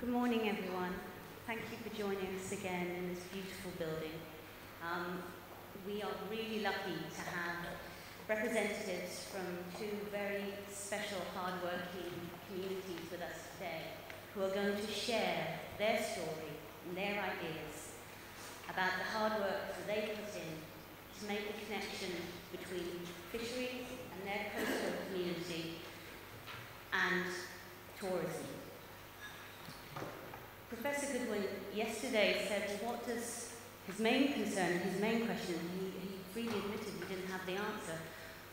morning, everyone. Thank you for joining us again in this beautiful building. We are really lucky to have representatives from two very special, hard-working communities with us today who are going to share their story and their ideas about the hard work that they put in to make the connection between fisheries and their coastal community and tourism. Professor Goodwin yesterday said, well, what does his main concern, his main question, he freely admitted he didn't have the answer,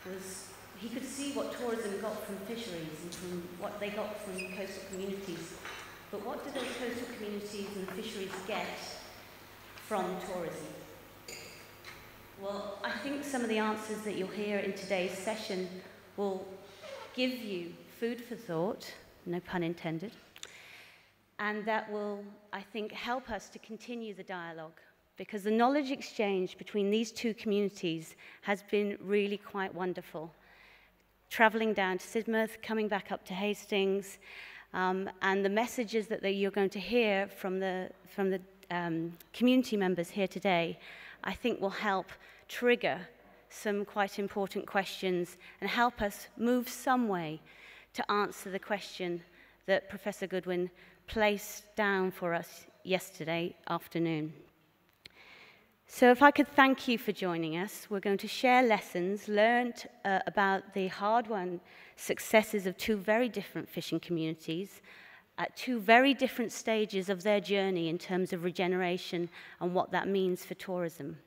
was he could see what tourism got from fisheries and from what they got from coastal communities. But what do those coastal communities and fisheries get from tourism? Well, I think some of the answers that you'll hear in today's session will give you food for thought, no pun intended, and that will, I think, help us to continue the dialogue, because the knowledge exchange between these two communities has been really quite wonderful. Travelling down to Sidmouth, coming back up to Hastings, and the messages that you're going to hear from the community members here today, I think will help trigger some quite important questions and help us move some way to answer the question that Professor Goodwin placed down for us yesterday afternoon. So if I could thank you for joining us, we're going to share lessons learned about the hard-won successes of two very different fishing communities at two very different stages of their journey in terms of regeneration and what that means for tourism.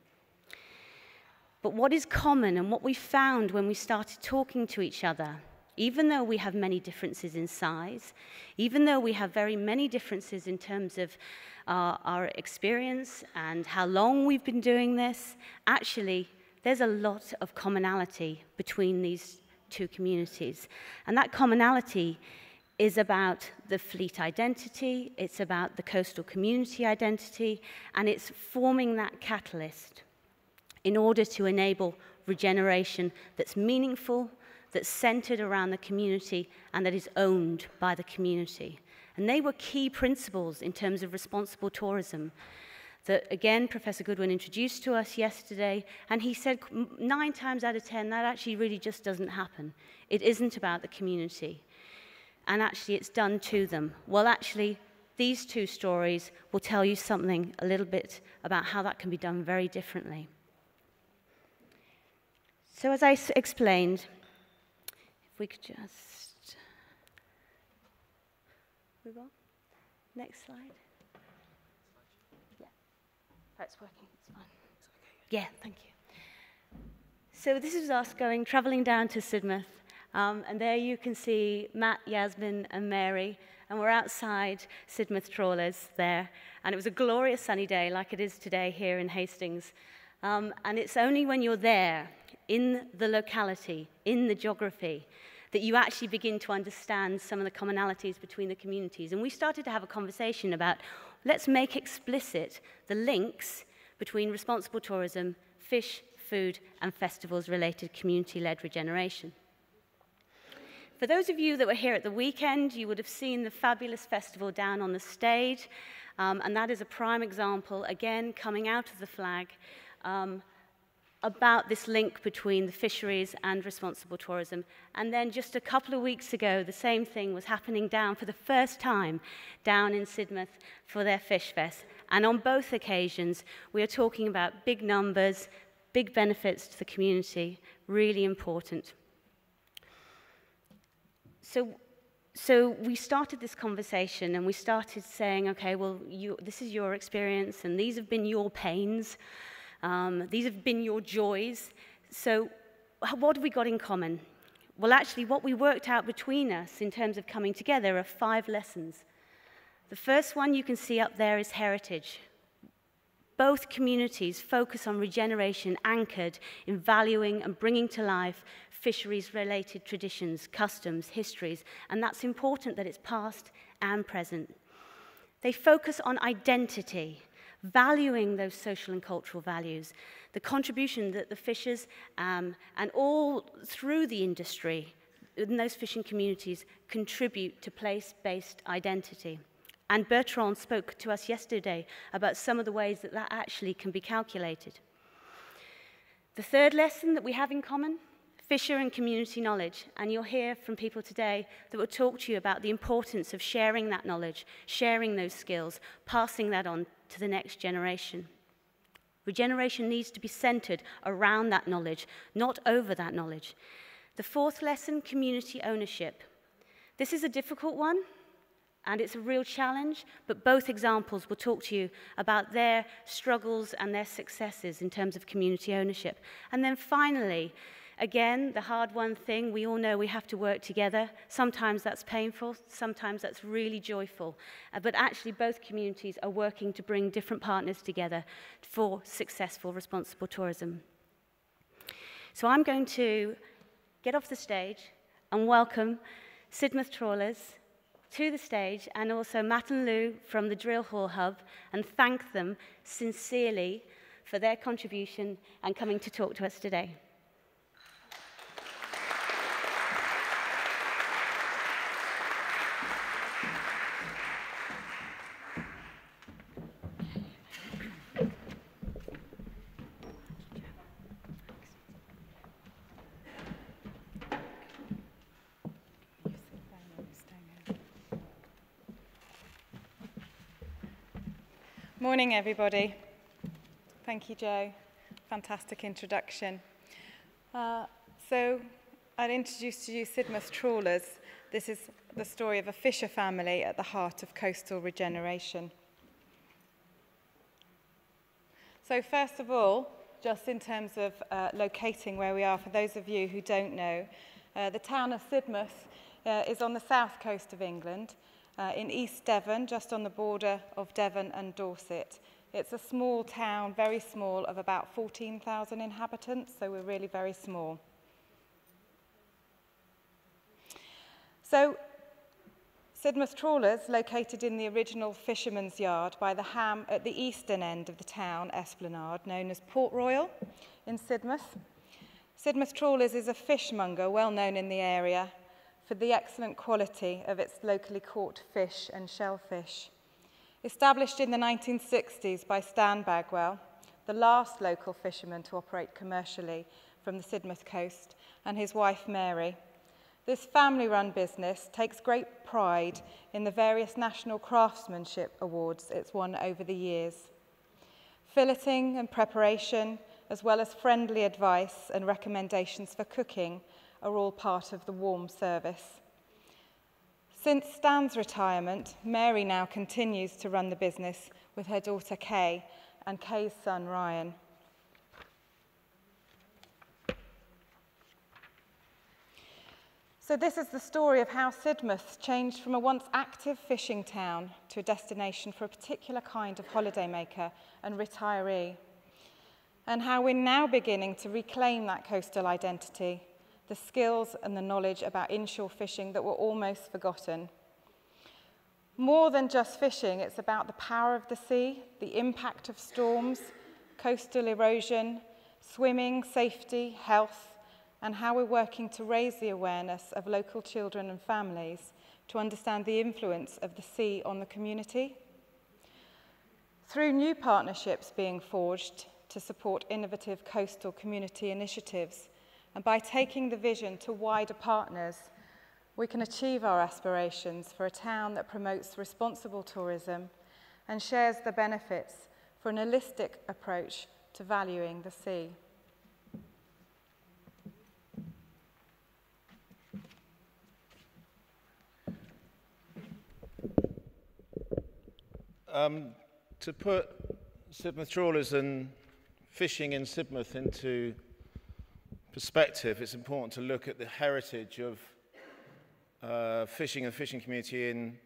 But what is common and what we found when we started talking to each other, even though we have many differences in size, even though we have very many differences in terms of our experience and how long we've been doing this, actually, there's a lot of commonality between these two communities. And that commonality is about the fleet identity, it's about the coastal community identity, and it's forming that catalyst in order to enable regeneration that's meaningful, that's centered around the community, and that is owned by the community. And they were key principles in terms of responsible tourism that, again, Professor Goodwin introduced to us yesterday, and he said 9 times out of 10, that actually really just doesn't happen. It isn't about the community, and actually it's done to them. Well, actually, these two stories will tell you something a little bit about how that can be done very differently. So as I explained, if we could just move on. Next slide. Yeah, that's working, it's fine. Yeah, thank you. So this is us traveling down to Sidmouth, and there you can see Matt, Yasmin, and Mary, and we're outside Sidmouth Trawlers there, and it was a glorious sunny day like it is today here in Hastings, and it's only when you're there, in the locality, in the geography, that you actually begin to understand some of the commonalities between the communities. And we started to have a conversation about, let's make explicit the links between responsible tourism, fish, food, and festivals-related community-led regeneration. For those of you that were here at the weekend, you would have seen the fabulous festival down on the stage, and that is a prime example, again, coming out of the flag, about this link between the fisheries and responsible tourism. And then just a couple of weeks ago, the same thing was happening down for the first time down in Sidmouth for their Fish Fest. And on both occasions, we are talking about big numbers, big benefits to the community, really important. So we started this conversation and we started saying, okay, well, this is your experience and these have been your pains. These have been your joys. So what have we got in common? Well, actually, what we worked out between us in terms of coming together are 5 lessons. The first one you can see up there is heritage. Both communities focus on regeneration anchored in valuing and bringing to life fisheries-related traditions, customs, histories, and that's important that it's past and present. They focus on identity, valuing those social and cultural values, the contribution that the fishers and all through the industry in those fishing communities contribute to place-based identity. And Bertrand spoke to us yesterday about some of the ways that that actually can be calculated. The third lesson that we have in common, fisher and community knowledge. And you'll hear from people today that will talk to you about the importance of sharing that knowledge, sharing those skills, passing that on to the next generation. Regeneration needs to be centered around that knowledge, not over that knowledge. The fourth lesson, community ownership. This is a difficult one, and it's a real challenge, but both examples will talk to you about their struggles and their successes in terms of community ownership. And then finally, again, the hard one thing, we all know we have to work together. Sometimes that's painful, sometimes that's really joyful. But actually, both communities are working to bring different partners together for successful, responsible tourism. So I'm going to get off the stage and welcome Sidmouth Trawlers to the stage, and also Matt and Lou from the Drill Hall Hub, and thank them sincerely for their contribution and coming to talk to us today. Morning, everybody. Thank you, Joe. Fantastic introduction. So I'll introduce to you Sidmouth Trawlers. This is the story of a fisher family at the heart of coastal regeneration. So first of all, just in terms of locating where we are, for those of you who don't know, the town of Sidmouth is on the south coast of England, in East Devon, just on the border of Devon and Dorset. It's a small town, very small, of about 14,000 inhabitants, so we're really very small. So, Sidmouth Trawlers, located in the original fisherman's yard by the Ham at the eastern end of the town esplanade, known as Port Royal in Sidmouth. Sidmouth Trawlers is a fishmonger well known in the area for the excellent quality of its locally caught fish and shellfish. Established in the 1960s by Stan Bagwell, the last local fisherman to operate commercially from the Sidmouth coast, and his wife Mary, this family-run business takes great pride in the various national craftsmanship awards it's won over the years. Filleting and preparation, as well as friendly advice and recommendations for cooking, are all part of the warm service. Since Stan's retirement, Mary now continues to run the business with her daughter Kay and Kay's son Ryan. So this is the story of how Sidmouth changed from a once active fishing town to a destination for a particular kind of holidaymaker and retiree, and how we're now beginning to reclaim that coastal identity, the skills and the knowledge about inshore fishing that were almost forgotten. More than just fishing, it's about the power of the sea, the impact of storms, coastal erosion, swimming, safety, health, and how we're working to raise the awareness of local children and families to understand the influence of the sea on the community. Through new partnerships being forged to support innovative coastal community initiatives, and by taking the vision to wider partners, we can achieve our aspirations for a town that promotes responsible tourism and shares the benefits for an holistic approach to valuing the sea. To put Sidmouth Trawlers and fishing in Sidmouth into perspective, it's important to look at the heritage of fishing and fishing community in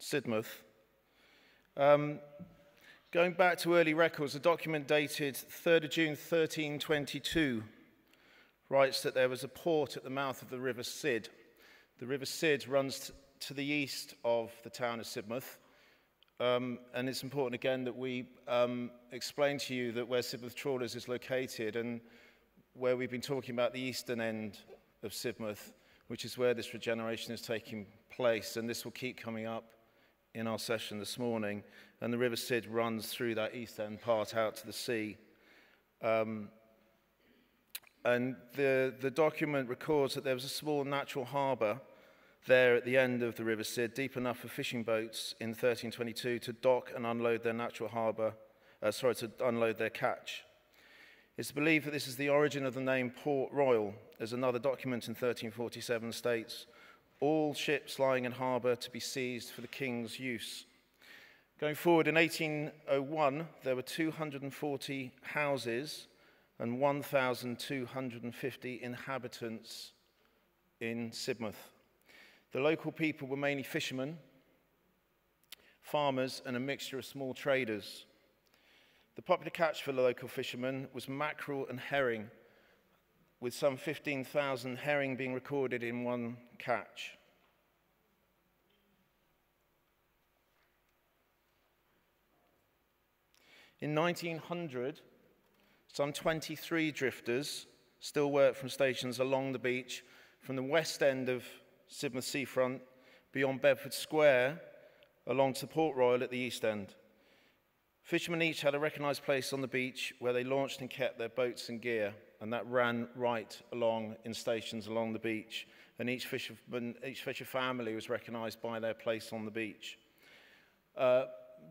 Sidmouth. Going back to early records, a document dated 3rd of June 1322 writes that there was a port at the mouth of the River Sid. The River Sid runs to the east of the town of Sidmouth. And it's important again that we explain to you that where Sidmouth Trawlers is located and where we've been talking about the eastern end of Sidmouth, which is where this regeneration is taking place, and this will keep coming up in our session this morning, and the River Sid runs through that east end part out to the sea. And the document records that there was a small natural harbour there at the end of the River Sid, deep enough for fishing boats in 1322 to dock and unload their natural harbour, to unload their catch. It's believed that this is the origin of the name Port Royal, as another document in 1347 states, all ships lying in harbour to be seized for the king's use. Going forward, in 1801, there were 240 houses and 1,250 inhabitants in Sidmouth. The local people were mainly fishermen, farmers, and a mixture of small traders. The popular catch for the local fishermen was mackerel and herring, with some 15,000 herring being recorded in one catch. In 1900, some 23 drifters still worked from stations along the beach from the west end of Sidmouth seafront beyond Bedford Square along to Port Royal at the east end. Fishermen each had a recognised place on the beach where they launched and kept their boats and gear, and that ran right along in stations along the beach. And each fisher family was recognised by their place on the beach.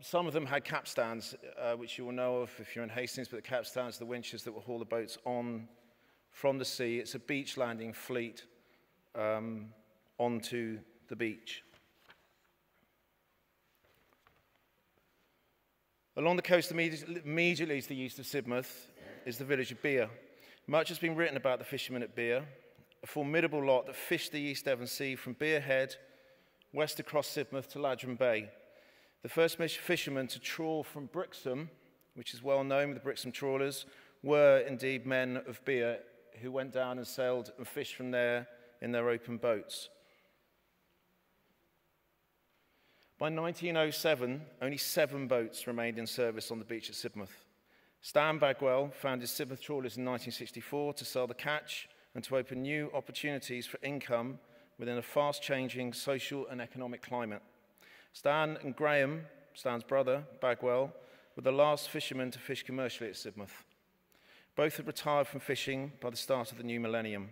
Some of them had capstans, which you will know of if you're in Hastings, but the capstans are the winches that will haul the boats on from the sea. It's a beach landing fleet onto the beach. Along the coast immediately to the east of Sidmouth is the village of Beer. Much has been written about the fishermen at Beer, a formidable lot that fished the East Devon Sea from Beer Head west across Sidmouth to Ladram Bay. The first fishermen to trawl from Brixham, which is well known with the Brixham Trawlers, were indeed men of Beer who went down and sailed and fished from there in their open boats. By 1907, only 7 boats remained in service on the beach at Sidmouth. Stan Bagwell founded Sidmouth Trawlers in 1964 to sell the catch and to open new opportunities for income within a fast-changing social and economic climate. Stan and Graham, Stan's brother, Bagwell, were the last fishermen to fish commercially at Sidmouth. Both had retired from fishing by the start of the new millennium.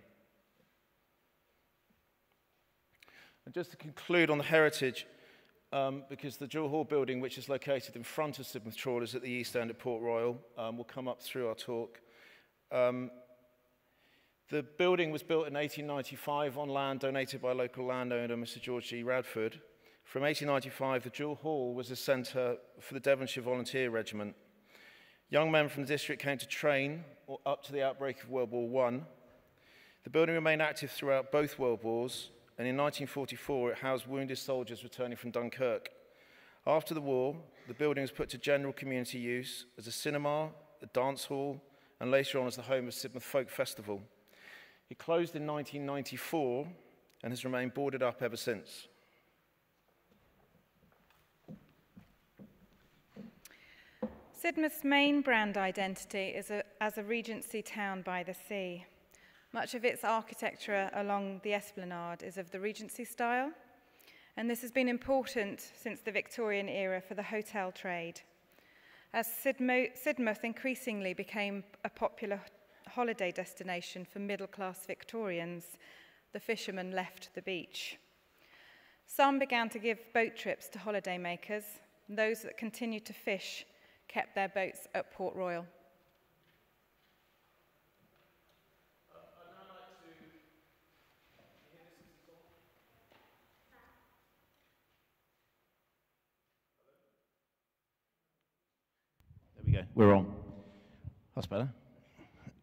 And just to conclude on the heritage, because the Jewel Hall building, which is located in front of Sidmouth Trawlers at the east end of Port Royal, will come up through our talk. The building was built in 1895 on land donated by local landowner Mr. George G. Radford. From 1895, the Jewel Hall was a centre for the Devonshire Volunteer Regiment. Young men from the district came to train up to the outbreak of World War I. The building remained active throughout both World Wars, and in 1944 it housed wounded soldiers returning from Dunkirk. After the war, the building was put to general community use as a cinema, a dance hall, and later on as the home of Sidmouth Folk Festival. It closed in 1994 and has remained boarded up ever since. Sidmouth's main brand identity is as a Regency town by the sea. Much of its architecture along the esplanade is of the Regency style, and this has been important since the Victorian era for the hotel trade. As Sidmouth increasingly became a popular holiday destination for middle-class Victorians, the fishermen left the beach. Some began to give boat trips to holidaymakers, and those that continued to fish kept their boats at Port Royal. There we go, we're on. That's better.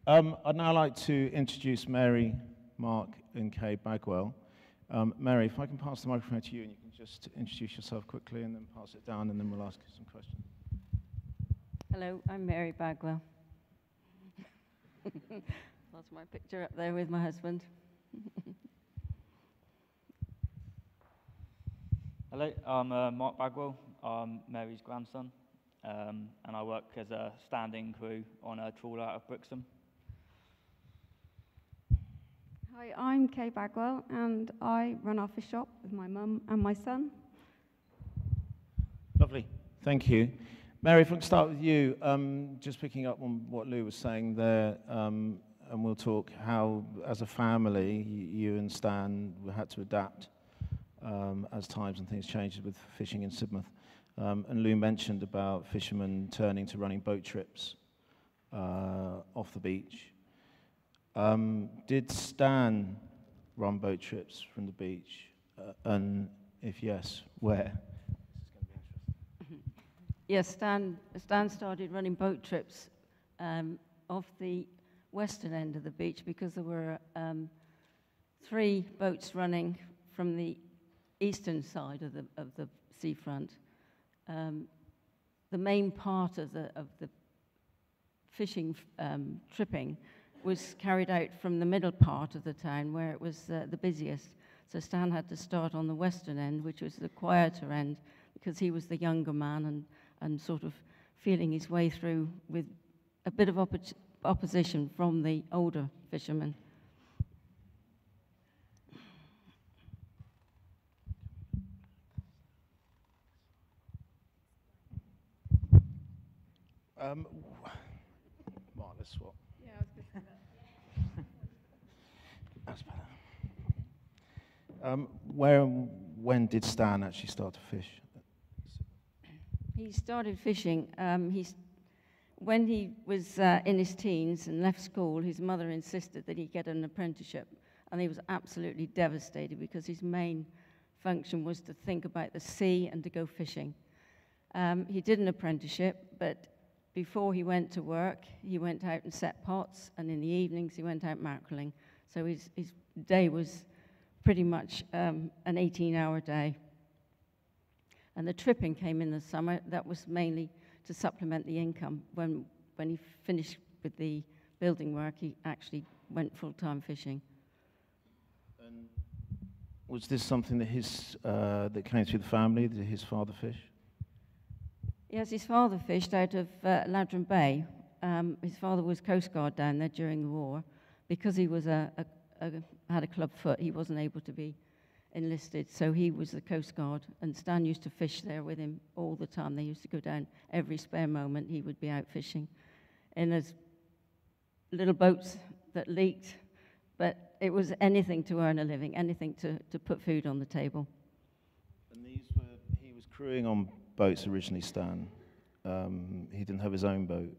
I'd now like to introduce Mary, Mark, and Kay Bagwell. Mary, if I can pass the microphone to you, and you can just introduce yourself quickly, and then pass it down, and then we'll ask you some questions. Hello, I'm Mary Bagwell. That's my picture up there with my husband. Hello, I'm Mark Bagwell. I'm Mary's grandson, and I work as a standing crew on a trawler out of Brixham. Hi, I'm Kay Bagwell, and I run our fish shop with my mum and my son. Lovely. Thank you. Mary, if we can start with you, just picking up on what Lou was saying there, and we'll talk how, as a family, you and Stan had to adapt as times and things changed with fishing in Sidmouth. And Lou mentioned about fishermen turning to running boat trips off the beach. Did Stan run boat trips from the beach? And if yes, where? Yes, Stan started running boat trips off the western end of the beach because there were 3 boats running from the eastern side of the seafront. The main part of the fishing tripping was carried out from the middle part of the town where it was the busiest. So Stan had to start on the western end, which was the quieter end, because he was the younger man and sort of feeling his way through with a bit of opposition from the older fishermen. Mark, let's swap. Yeah, I was good for that. That's better. Where and when did Stan actually start to fish? He started fishing. When he was in his teens and left school, his mother insisted that he get an apprenticeship, and he was absolutely devastated because his main function was to think about the sea and to go fishing. He did an apprenticeship, but before he went to work, he went out and set pots, and in the evenings he went out mackerelling. So his day was pretty much an 18-hour day. And the tripping came in the summer. That was mainly to supplement the income. When he finished with the building work, he actually went full-time fishing. And was this something that that came through the family? Did his father fish? Yes, his father fished out of Ladron Bay. His father was Coast Guard down there during the war. Because he was had a club foot, he wasn't able to be enlisted, so he was the Coast Guard, and Stan used to fish there with him all the time. They used to go down every spare moment. He would be out fishing in his little boats that leaked, but it was anything to earn a living, anything to put food on the table. And he was crewing on boats originally, Stan. He didn't have his own boat.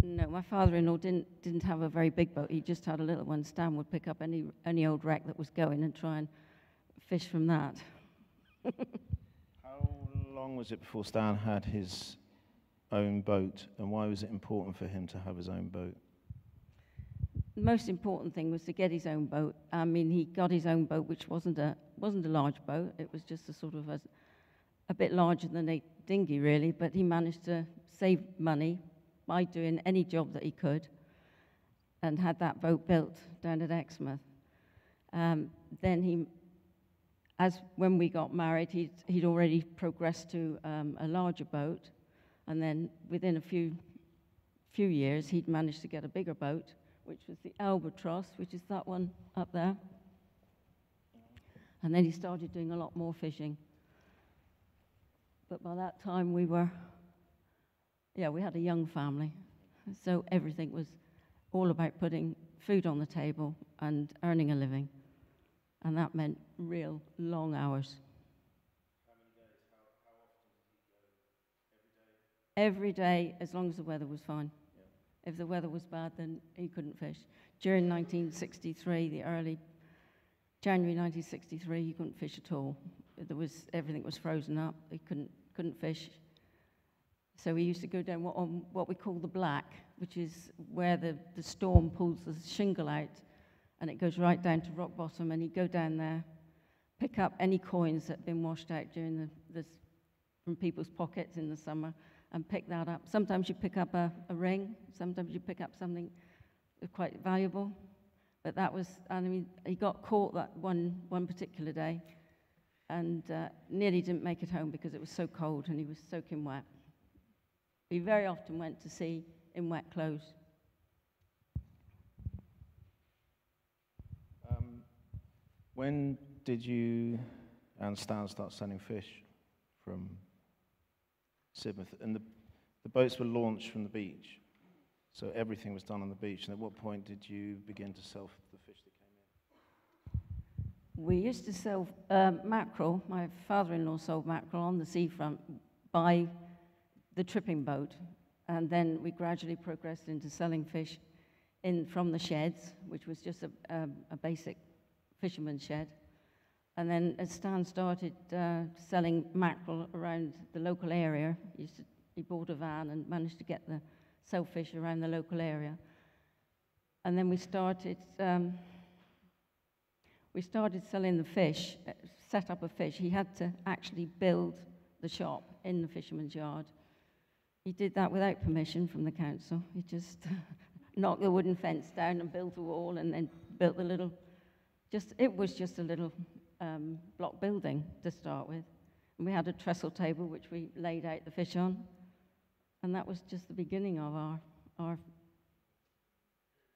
No, my father-in-law didn't have a very big boat. He just had a little one. Stan would pick up any old wreck that was going and try and fish from that. How long was it before Stan had his own boat, and why was it important for him to have his own boat? The most important thing was to get his own boat. I mean, he got his own boat, which wasn't a large boat. It was just a sort of a bit larger than a dinghy, really. But he managed to save money by doing any job that he could, and had that boat built down at Exmouth. Then when we got married, he'd already progressed to a larger boat, and then within a few years, he'd managed to get a bigger boat, which was the Albatross, which is that one up there. And then he started doing a lot more fishing. But by that time, we had a young family, so everything was all about putting food on the table and earning a living, and that meant real long hours. How many days? How often did he go? Every day? Every day, as long as the weather was fine. Yeah. If the weather was bad, then he couldn't fish. During 1963, the early January 1963, he couldn't fish at all. Everything was frozen up. He couldn't fish. So we used to go down on what we call the black, which is where the storm pulls the shingle out, and it goes right down to rock bottom, and he'd go down there, pick up any coins that had been washed out during from people's pockets in the summer, and pick that up. Sometimes you pick up a ring, sometimes you pick up something quite valuable, but he got caught that one particular day, and nearly didn't make it home because it was so cold and he was soaking wet. We very often went to sea in wet clothes. When did you and Stan start selling fish from Sidmouth. And the boats were launched from the beach. So everything was done on the beach. And at what point did you begin to sell the fish that came in? We used to sell mackerel. My father-in-law sold mackerel on the seafront by the tripping boat. And then we gradually progressed into selling fish from the sheds, which was just a basic fisherman's shed. And then as Stan started selling mackerel around the local area, he bought a van and managed to sell fish around the local area. And then we started selling the fish, set up a fish. He had to actually build the shop in the fisherman's yard. He did that without permission from the council. He just knocked the wooden fence down and built a wall, and then built the little, it was just a little block building to start with. And we had a trestle table which we laid out the fish on. And that was just the beginning of our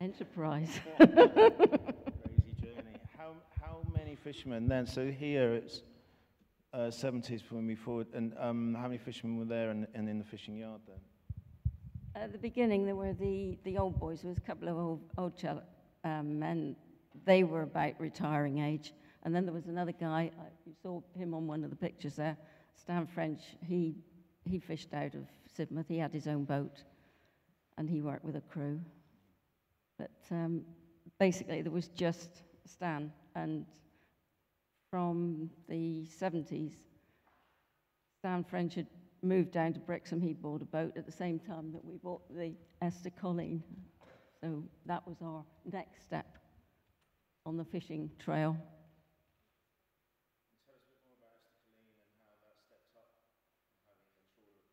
enterprise. Crazy journey. How many fishermen then? So here it's 70s when we forward, and how many fishermen were there and in the fishing yard then? At the beginning, there were the old boys. There was a couple of old men. They were about retiring age. And then there was another guy, you saw him on one of the pictures there, Stan French. He fished out of Sidmouth. He had his own boat, and he worked with a crew. But basically, there was just Stan. And from the 70s, Stan French had moved down to Brixham. He bought a boat at the same time that we bought the ESSA Colleen. So that was our next step on the fishing trail. Tell us a bit more about ESSA Colleen and how that stepped up having a trawler at Brixham.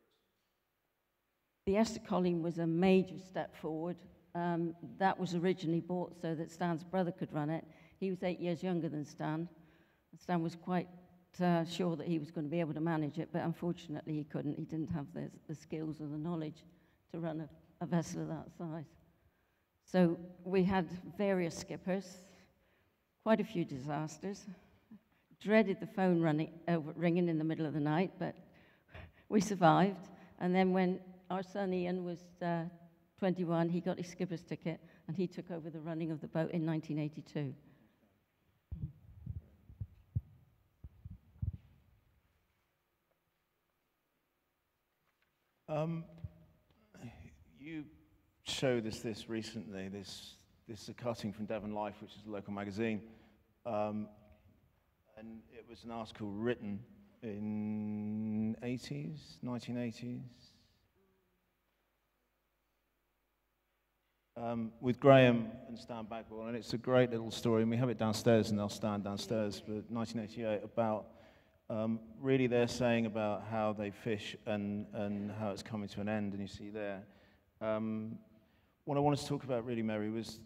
The ESSA Colleen was a major step forward. That was originally bought so that Stan's brother could run it. He was 8 years younger than Stan. Stan was quite sure that he was going to be able to manage it, but unfortunately he couldn't. He didn't have the skills or the knowledge to run a vessel of that size. So we had various skippers, quite a few disasters. Dreaded the phone ringing in the middle of the night, but we survived. And then when our son Ian was 21, he got his skipper's ticket, and he took over the running of the boat in 1982. You showed us this recently. This is a cutting from Devon Life, which is a local magazine. And it was an article written in 1980s. With Graham and Stan Bagwell, and it's a great little story, and we have it downstairs, and they'll stand downstairs, but 1988, about really they're saying about how they fish and how it's coming to an end, and you see there. What I wanted to talk about really, Mary, was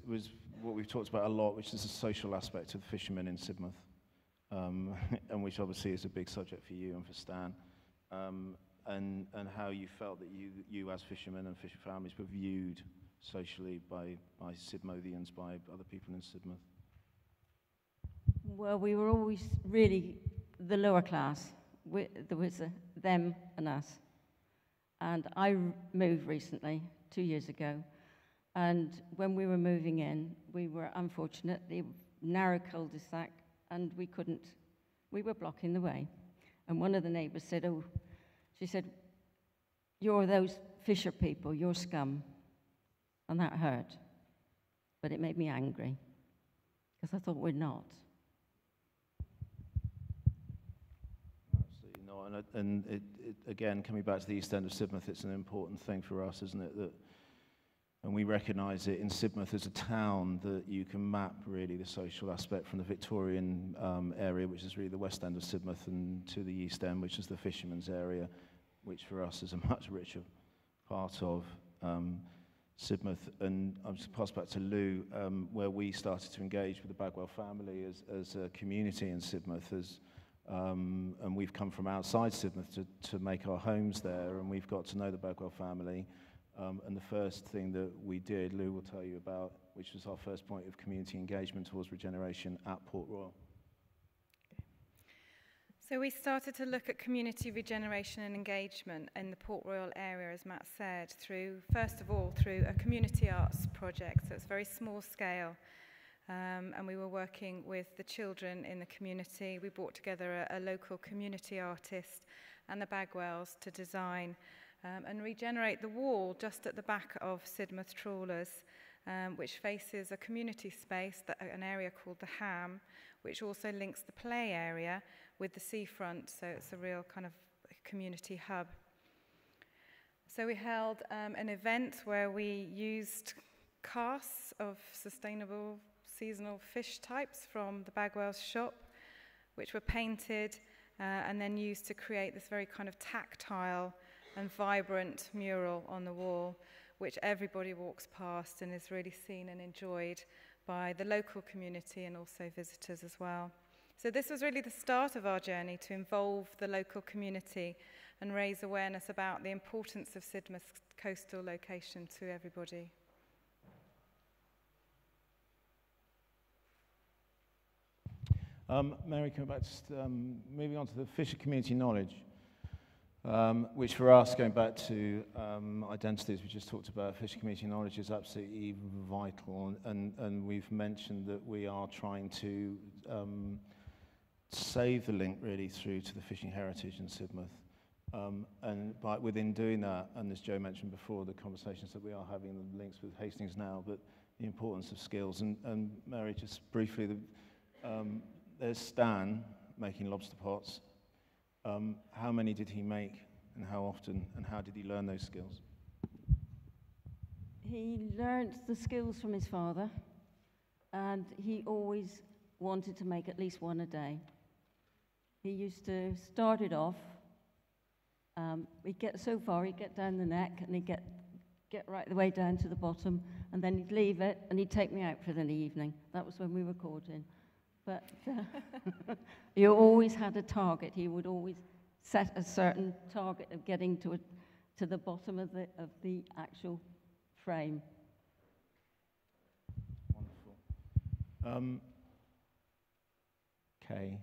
what we've talked about a lot, which is the social aspect of the fishermen in Sidmouth, and which obviously is a big subject for you and for Stan, and how you felt that you as fishermen and fisher families were viewed socially by Sidmouthians, by other people in Sidmouth. Well, we were always really the lower class. There was them and us. And I moved recently, 2 years ago, and when we were moving in, we were unfortunately narrow cul-de-sac, and we were blocking the way. And one of the neighbours said, she said, "You're those fisher people, you're scum." And that hurt, but it made me angry, because I thought we're not. Absolutely not, and it, again, coming back to the east end of Sidmouth, it's an important thing for us, isn't it? And we recognise it in Sidmouth as a town that you can map really the social aspect from the Victorian area, which is really the west end of Sidmouth, and to the east end, which is the fishermen's area, which for us is a much richer part of Sidmouth. And I'm just pass back to Lou, where we started to engage with the Bagwell family as a community in Sidmouth, and we've come from outside Sidmouth to make our homes there, and we've got to know the Bagwell family. And the first thing that we did, Lou will tell you about, which was our first point of community engagement towards regeneration at Port Royal. So we started to look at community regeneration and engagement in the Port Royal area, as Matt said, first of all through a community arts project. So it's very small scale. And we were working with the children in the community. We brought together a local community artist and the Bagwells to design and regenerate the wall just at the back of Sidmouth Trawlers, which faces a community space, an area called the Ham, which also links the play area with the seafront, so it's a real kind of community hub. So we held an event where we used casts of sustainable seasonal fish types from the Bagwell's shop, which were painted and then used to create this very kind of tactile and vibrant mural on the wall, which everybody walks past and is really seen and enjoyed by the local community and also visitors as well. So this was really the start of our journey to involve the local community and raise awareness about the importance of Sidmouth's coastal location to everybody. Mary, coming back to moving on to the fisher community knowledge, which for us, going back to identities we just talked about, fisher community knowledge is absolutely vital, and we've mentioned that we are trying to save the link really through to the fishing heritage in Sidmouth. And within doing that, and as Joe mentioned before, the conversations that we are having, the links with Hastings now, but the importance of skills. And Mary, just briefly, there's Stan making lobster pots. How many did he make, and how often, and how did he learn those skills? He learned the skills from his father, and he always wanted to make at least one a day. He used to start it off. He'd get so far, he'd get down the neck, and he'd get right the way down to the bottom, and then he'd leave it, and he'd take me out for the evening. That was when we were caught in. But he always had a target. He would always set a certain target of getting to the bottom of the actual frame. Wonderful. Kay.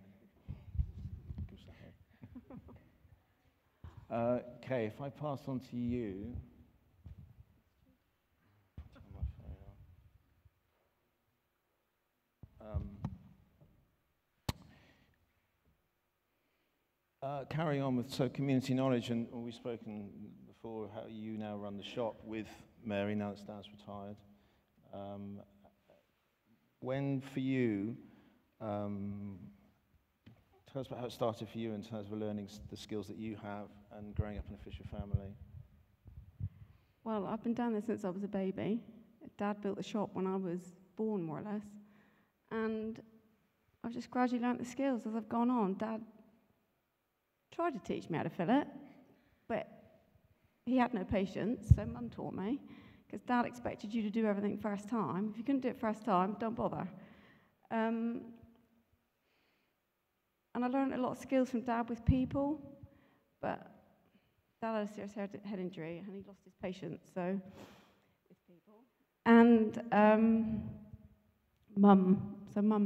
Kay, if I pass on to you. Carrying on with community knowledge, and we've spoken before how you now run the shop with Mary now that Stan's retired. When for you, tell us about how it started for you in terms of learning the skills that you have and growing up in a fisher family. Well, I've been down there since I was a baby. Dad built the shop when I was born, more or less. And I've just gradually learnt the skills as I've gone on. Dad tried to teach me how to fillet, but he had no patience, so Mum taught me, because Dad expected you to do everything first time. If you couldn't do it first time, don't bother. And I learned a lot of skills from Dad with people, but Dad had a serious head injury, and he lost his patience, so with people. And Mum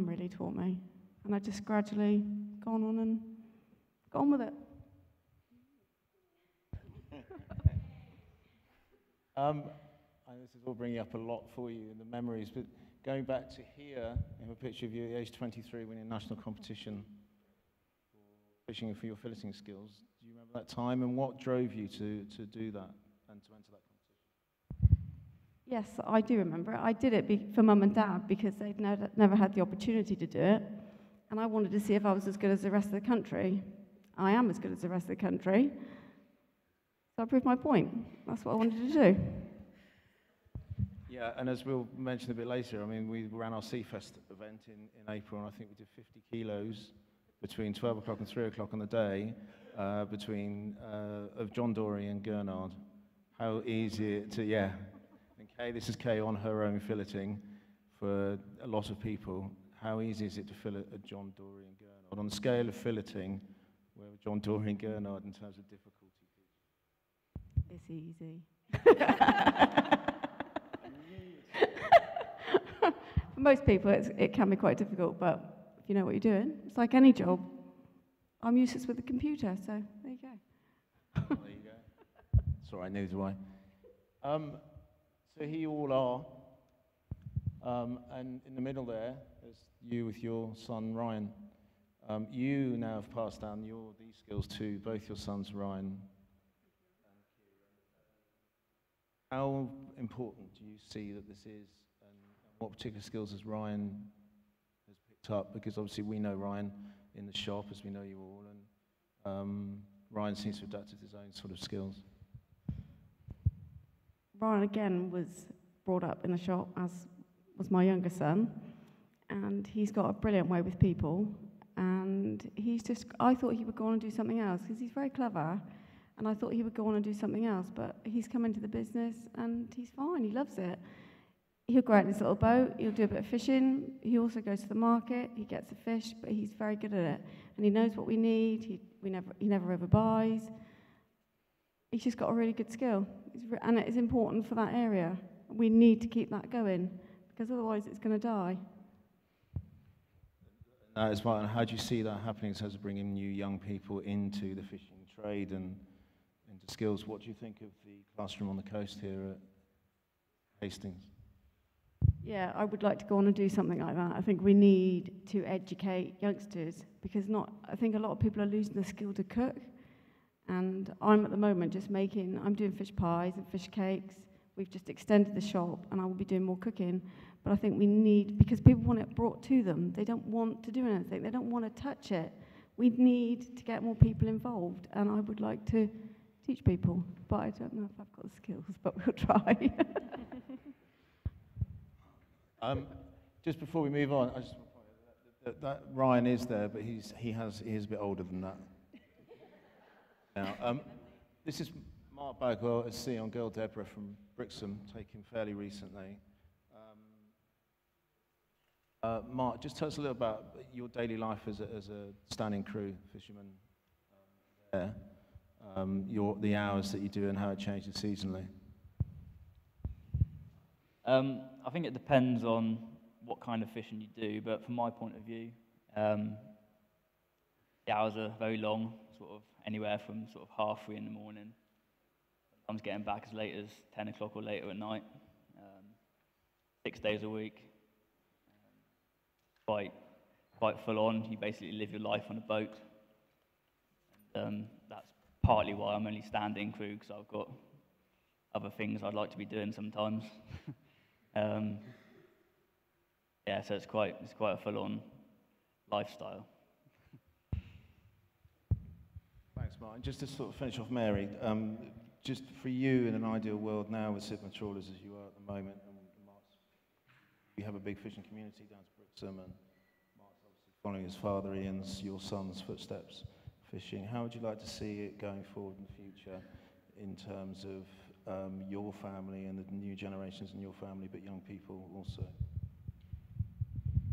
really taught me, and I just gradually gone on and got on with it. I know this is all bringing up a lot for you in the memories, but going back to here, I have a picture of you at the age 23 winning a national competition for fishing for your filleting skills. Do you remember that time, and what drove you to do that and to enter that competition? Yes, I do remember it. I did it for Mum and Dad because they'd never had the opportunity to do it, and I wanted to see if I was as good as the rest of the country. I am as good as the rest of the country, so I proved my point. That's what I wanted to do. Yeah, and as we'll mention a bit later, I mean, we ran our Seafest event in April, and I think we did 50 kilos between 12 o'clock and 3 o'clock on the day of John Dory and Gurnard. How easy to, yeah. And Kay, this is Kay on her own filleting for a lot of people. How easy is it to fillet a John Dory and Gurnard? On the scale of filleting, where were John Dory and Gurnard in terms of difficulty? It's easy. For most people, it can be quite difficult, but if you know what you're doing, it's like any job. I'm useless with the computer, so there you go. There you go. Sorry, neither do I. So here you all are, and in the middle there's you with your son Ryan. You now have passed down these skills to both your sons Ryan and Kieran. How important do you see that this is, and what particular skills has Ryan has picked up? Because obviously we know Ryan in the shop, as we know you all, and Ryan seems to have adapted his own sort of skills. Ryan, again, was brought up in the shop, as was my younger son, and he's got a brilliant way with people, and I thought he would go on and do something else, because he's very clever, and I thought he would go on and do something else, but he's come into the business, and he's fine, he loves it. He'll go out in his little boat, he'll do a bit of fishing, he also goes to the market, he gets the fish, but he's very good at it, and he knows what we need, he never overbuys. He's just got a really good skill, and it is important for that area. We need to keep that going, because otherwise it's going to die. That is right, and how do you see that happening in terms of bringing new young people into the fishing trade and into skills? What do you think of the classroom on the coast here at Hastings? Yeah, I would like to go on and do something like that. I think we need to educate youngsters, because I think a lot of people are losing the skill to cook. And I'm at the moment I'm doing fish pies and fish cakes. We've just extended the shop, and I will be doing more cooking. But I think we need, because people want it brought to them. They don't want to do anything. They don't want to touch it. We need to get more people involved, and I would like to teach people. But I don't know if I've got the skills, but we'll try. Just before we move on, I just want to point out that Ryan is there, but he is a bit older than that. Now, this is Mark Bagwell at sea on Girl Deborah from Brixham, taken fairly recently. Mark, just tell us a little about your daily life as a standing crew fisherman there, the hours that you do and how it changes seasonally. I think it depends on what kind of fishing you do, but from my point of view, the hours are very long, sort of anywhere from sort of 3:30 in the morning. Sometimes getting back as late as 10 o'clock or later at night, 6 days a week. Quite full on. You basically live your life on a boat. And that's partly why I'm only standing crew, because I've got other things I'd like to be doing sometimes. Yeah, so it's quite a full-on lifestyle. Thanks, Martin. Just to sort of finish off, Mary, just for you in an ideal world now with Sidmouth Trawlers as you are at the moment, and we have a big fishing community down to Brixham, and Mark's obviously following his father Ian's, your son's footsteps fishing. How would you like to see it going forward in the future in terms of your family and the new generations in your family, but young people also?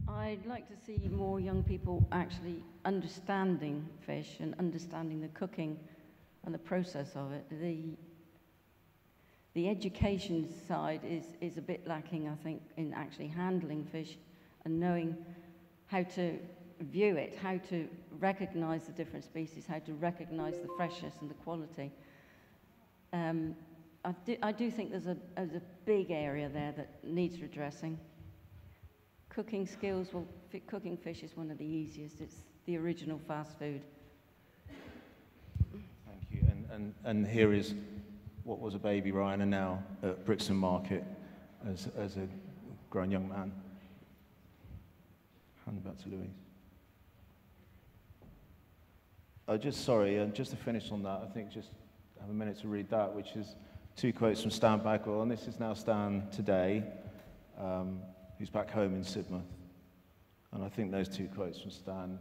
I'd like to see more young people actually understanding fish and understanding the cooking and the process of it. The education side is a bit lacking, I think, in actually handling fish and knowing how to view it, how to recognize the different species, how to recognize the freshness and the quality. I do think there's a big area there that needs redressing. Cooking skills, well, cooking fish is one of the easiest. It's the original fast food. Thank you. And here is what was a baby Ryan and now at Brixham Market as a grown young man. Hand back to Louise. Just to finish on that, I think just have a minute to read that, which is 2 quotes from Stan Bagwell, and this is now Stan today, who's back home in Sidmouth. And I think those 2 quotes from Stan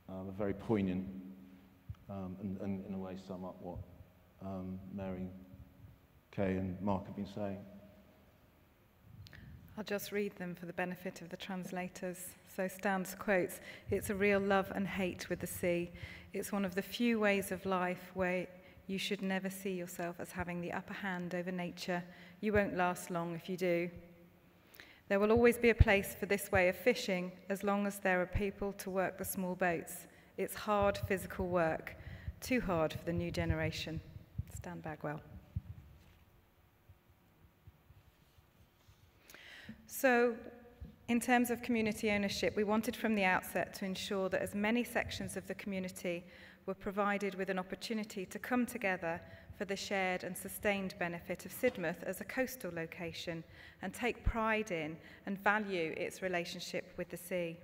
are very poignant and in a way sum up what Mary, Kay and Mark have been saying. I'll just read them for the benefit of the translators. So Stan's quotes, "It's a real love and hate with the sea. It's one of the few ways of life where you should never see yourself as having the upper hand over nature. You won't last long if you do. There will always be a place for this way of fishing as long as there are people to work the small boats. It's hard physical work, too hard for the new generation. Stan Bagwell. So, in terms of community ownership, we wanted from the outset to ensure that as many sections of the community were provided with an opportunity to come together for the shared and sustained benefit of Sidmouth as a coastal location and take pride in and value its relationship with the sea.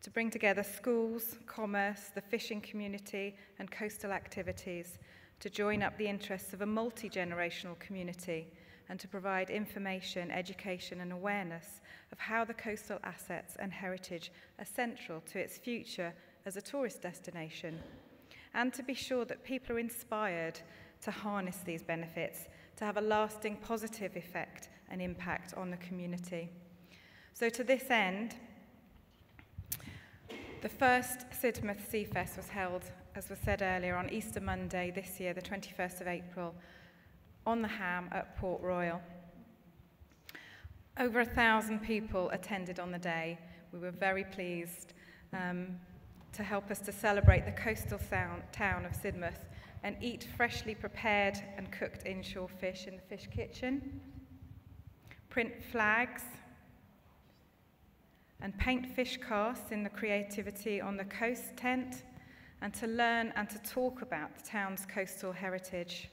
To bring together schools, commerce, the fishing community and coastal activities, to join up the interests of a multi-generational community and to provide information, education and awareness of how the coastal assets and heritage are central to its future as a tourist destination, and to be sure that people are inspired to harness these benefits, to have a lasting positive effect and impact on the community. So to this end, the first Sidmouth Sea Fest was held, as was said earlier, on Easter Monday this year, the 21st of April, on the Ham at Port Royal. Over 1,000 people attended on the day. We were very pleased to help us to celebrate the coastal town of Sidmouth and eat freshly prepared and cooked inshore fish in the fish kitchen, print flags, and paint fish casts in the Creativity on the Coast tent, and to learn and to talk about the town's coastal heritage.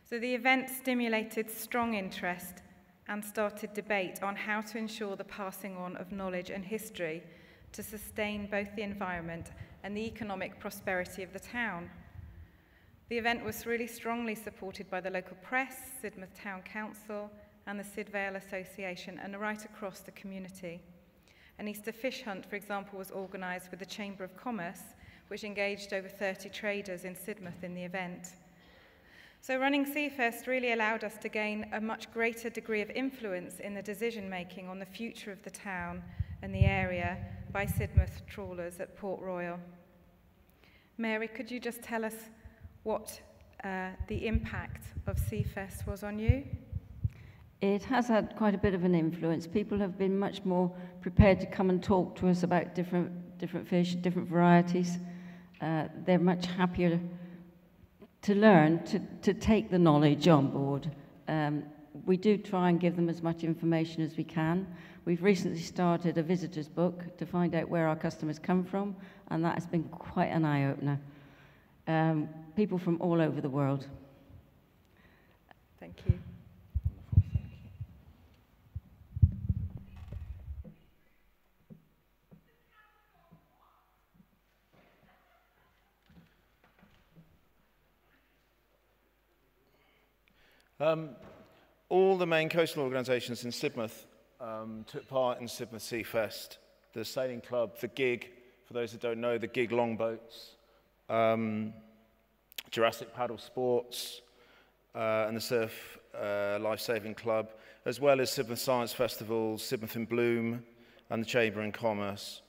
So the event stimulated strong interest and started debate on how to ensure the passing on of knowledge and history to sustain both the environment and the economic prosperity of the town. The event was really strongly supported by the local press, Sidmouth Town Council, and the Sidvale Association, and right across the community. An Easter fish hunt, for example, was organised with the Chamber of Commerce, which engaged over 30 traders in Sidmouth in the event. So running Seafest really allowed us to gain a much greater degree of influence in the decision-making on the future of the town and the area by Sidmouth Trawlers at Port Royal. Mary, could you just tell us what the impact of Seafest was on you? It has had quite a bit of an influence. People have been much more prepared to come and talk to us about different fish, different varieties. They're much happier to learn, to take the knowledge on board. We do try and give them as much information as we can. We've recently started a visitor's book to find out where our customers come from, and that has been quite an eye-opener. People from all over the world. Thank you. All the main coastal organisations in Sidmouth took part in Sidmouth Sea Fest. The Sailing Club, the Gig, for those that don't know, the Gig longboats, Jurassic Paddle Sports, and the Surf Life-Saving Club, as well as Sidmouth Science Festival, Sidmouth in Bloom, and the Chamber and Commerce.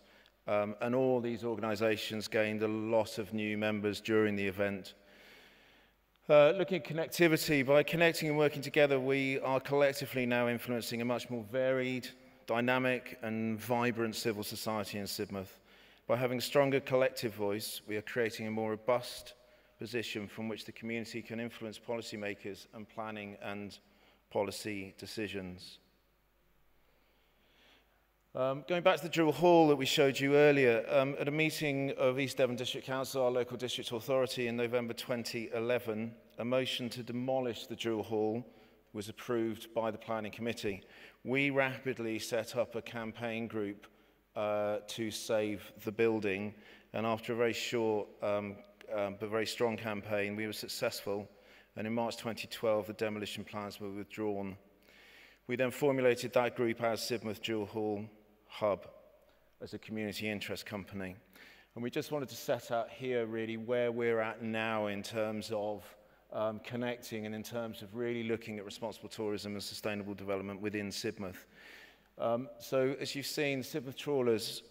And all these organisations gained a lot of new members during the event. Looking at connectivity, by connecting and working together, we are collectively now influencing a much more varied, dynamic and vibrant civil society in Sidmouth. By having a stronger collective voice, we are creating a more robust position from which the community can influence policymakers and planning and policy decisions. Going back to the drill hall that we showed you earlier, at a meeting of East Devon District Council, our local district authority, in November 2011, a motion to demolish the drill hall was approved by the planning committee. We rapidly set up a campaign group to save the building, and after a very short but very strong campaign, we were successful, and in March 2012, the demolition plans were withdrawn. We then formulated that group as Sidmouth Drill Hall Hub as a community interest company. And we just wanted to set out here really where we're at now in terms of connecting and in terms of really looking at responsible tourism and sustainable development within Sidmouth. So as you've seen, Sidmouth Trawlers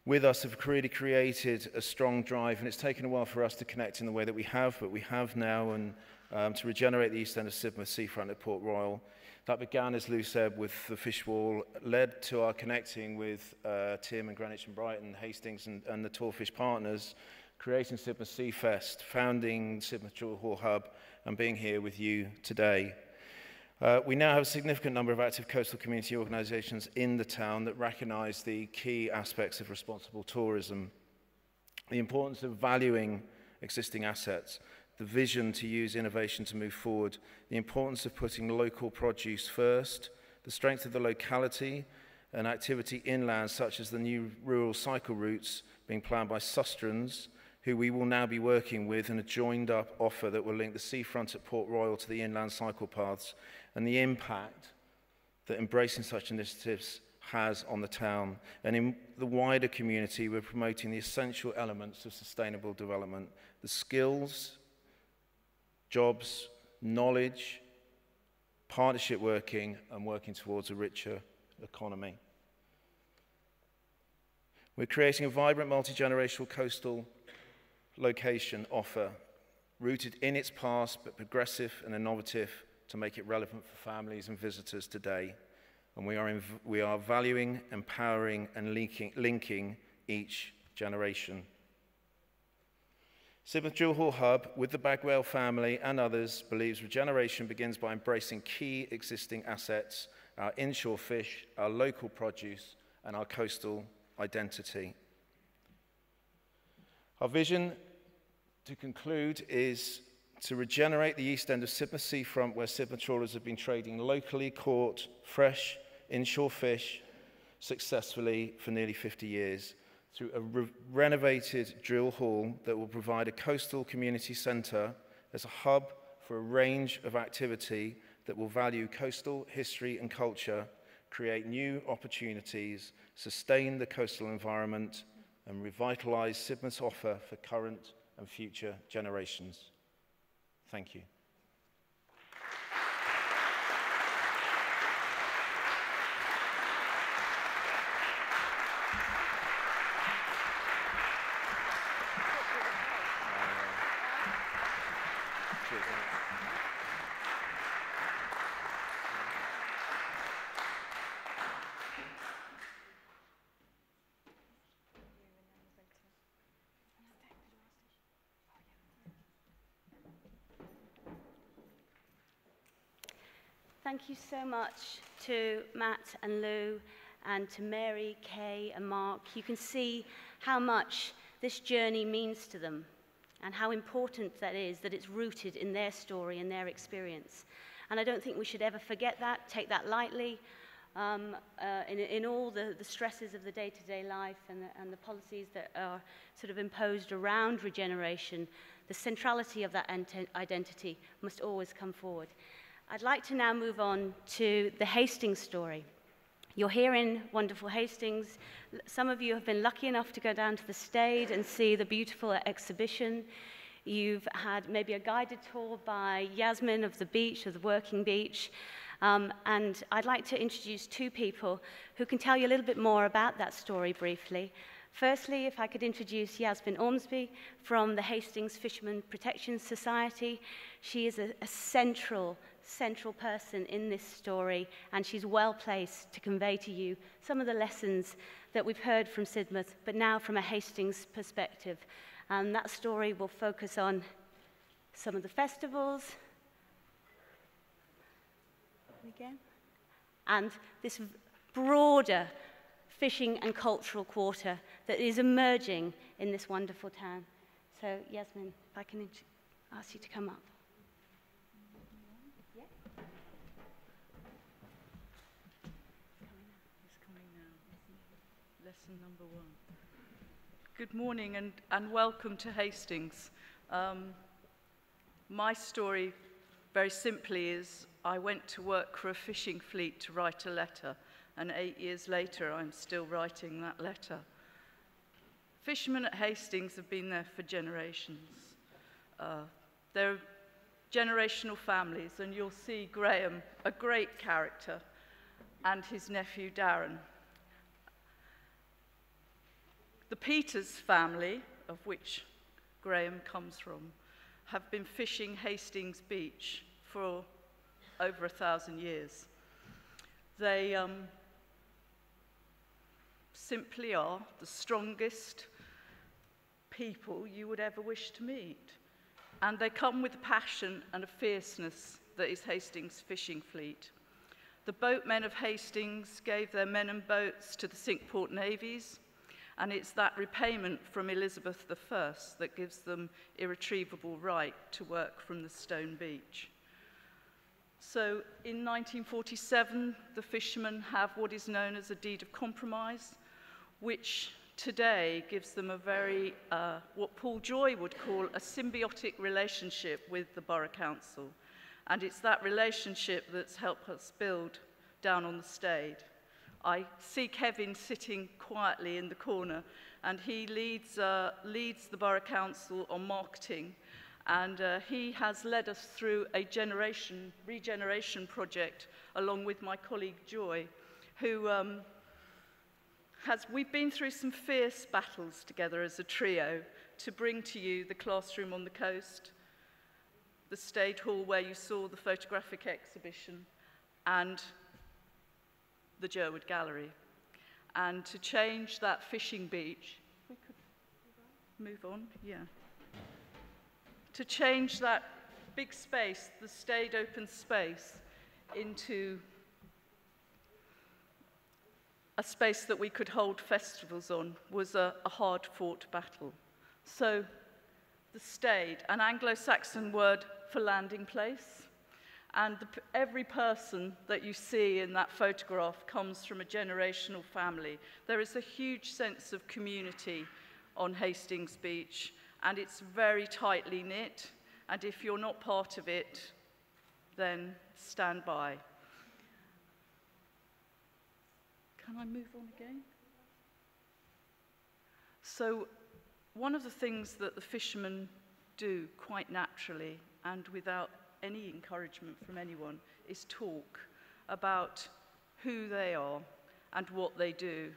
with us have really created a strong drive, and it's taken a while for us to connect in the way that we have, but we have now, and to regenerate the east end of Sidmouth seafront at Port Royal. That began, as Lou said, with the fish wall, led to our connecting with Tim and Greenwich and Brighton, Hastings and the TourFish partners, creating Sidmouth Sea Fest, founding Sidmouth Jewel Hall Hub, and being here with you today. We now have a significant number of active coastal community organisations in the town that recognise the key aspects of responsible tourism, the importance of valuing existing assets, the vision to use innovation to move forward, the importance of putting local produce first, the strength of the locality and activity inland, such as the new rural cycle routes being planned by Sustrans, who we will now be working with in a joined-up offer that will link the seafront at Port Royal to the inland cycle paths, and the impact that embracing such initiatives has on the town. And in the wider community, we're promoting the essential elements of sustainable development, the skills, jobs, knowledge, partnership working, and working towards a richer economy. We're creating a vibrant multi-generational coastal location offer, rooted in its past, but progressive and innovative to make it relevant for families and visitors today. And we are valuing, empowering, and linking each generation. Sidmouth Jewel Hall Hub, with the Bagwell family and others, believes regeneration begins by embracing key existing assets, our inshore fish, our local produce, and our coastal identity. Our vision, to conclude, is to regenerate the east end of Sidmouth seafront, where Sidmouth trawlers have been trading locally caught, fresh, inshore fish successfully for nearly 50 years, through a renovated drill hall that will provide a coastal community centre as a hub for a range of activity that will value coastal history and culture, create new opportunities, sustain the coastal environment, and revitalise Sidmouth's offer for current and future generations. Thank you. Thank you so much to Matt and Lou and to Mary, Kay and Mark. You can see how much this journey means to them and how important that is, that it's rooted in their story and their experience. And I don't think we should ever forget that, take that lightly, in all the stresses of the day-to-day life and the policies that are sort of imposed around regeneration. The centrality of that identity must always come forward. I'd like to now move on to the Hastings story. You're here in wonderful Hastings. Some of you have been lucky enough to go down to the Stade and see the beautiful exhibition. You've had maybe a guided tour by Yasmin of the beach, of the working beach. And I'd like to introduce two people who can tell you a little bit more about that story briefly. Firstly, if I could introduce Yasmin Ormsby from the Hastings Fisherman Protection Society. She is a central person in this story, and she's well placed to convey to you some of the lessons that we've heard from Sidmouth, but now from a Hastings perspective. And that story will focus on some of the festivals, again, and this broader fishing and cultural quarter that is emerging in this wonderful town. So, Yasmin, if I can ask you to come up. Yeah. It's coming now. Lesson number 1. Good morning and welcome to Hastings. My story, very simply, is I went to work for a fishing fleet to write a letter, and 8 years later I'm still writing that letter. Fishermen at Hastings have been there for generations. They're generational families, and you'll see Graham, a great character, and his nephew Darren. The Peters family, of which Graham comes from, have been fishing Hastings Beach for over 1,000 years. They simply are the strongest people you would ever wish to meet. And they come with a passion and a fierceness that is Hastings' fishing fleet. The boatmen of Hastings gave their men and boats to the Cinque-Port navies, and it's that repayment from Elizabeth I that gives them irretrievable right to work from the stone beach. So in 1947, the fishermen have what is known as a deed of compromise, which today gives them a very, what Paul Joy would call a symbiotic relationship with the Borough Council. And it's that relationship that's helped us build down on the Stade. I see Kevin sitting quietly in the corner, and he leads the Borough Council on marketing, and he has led us through a regeneration project along with my colleague Joy, who we've been through some fierce battles together as a trio to bring to you the classroom on the coast, the Stade Hall where you saw the photographic exhibition, and the Jerwood Gallery. And to change that fishing beach, we could move on, yeah. To change that big space, the Stade open space, into a space that we could hold festivals on was a hard-fought battle. So the Stade, an Anglo-Saxon word for landing place, and every person that you see in that photograph comes from a generational family. There is a huge sense of community on Hastings Beach, and it's very tightly knit, and if you're not part of it, then stand by. Can I move on again? So one of the things that the fishermen do quite naturally and without any encouragement from anyone is talk about who they are and what they do.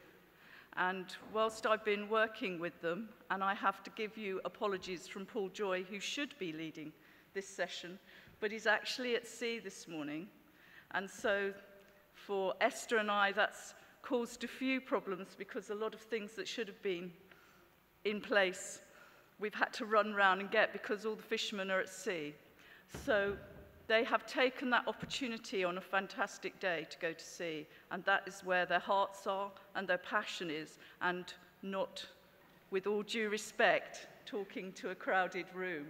And whilst I've been working with them, and I have to give you apologies from Paul Joy, who should be leading this session, but he's actually at sea this morning. And so for Esther and I, that's caused a few problems because a lot of things that should have been in place, we've had to run around and get because all the fishermen are at sea. So they have taken that opportunity on a fantastic day to go to sea, and that is where their hearts are and their passion is, and not, with all due respect, talking to a crowded room.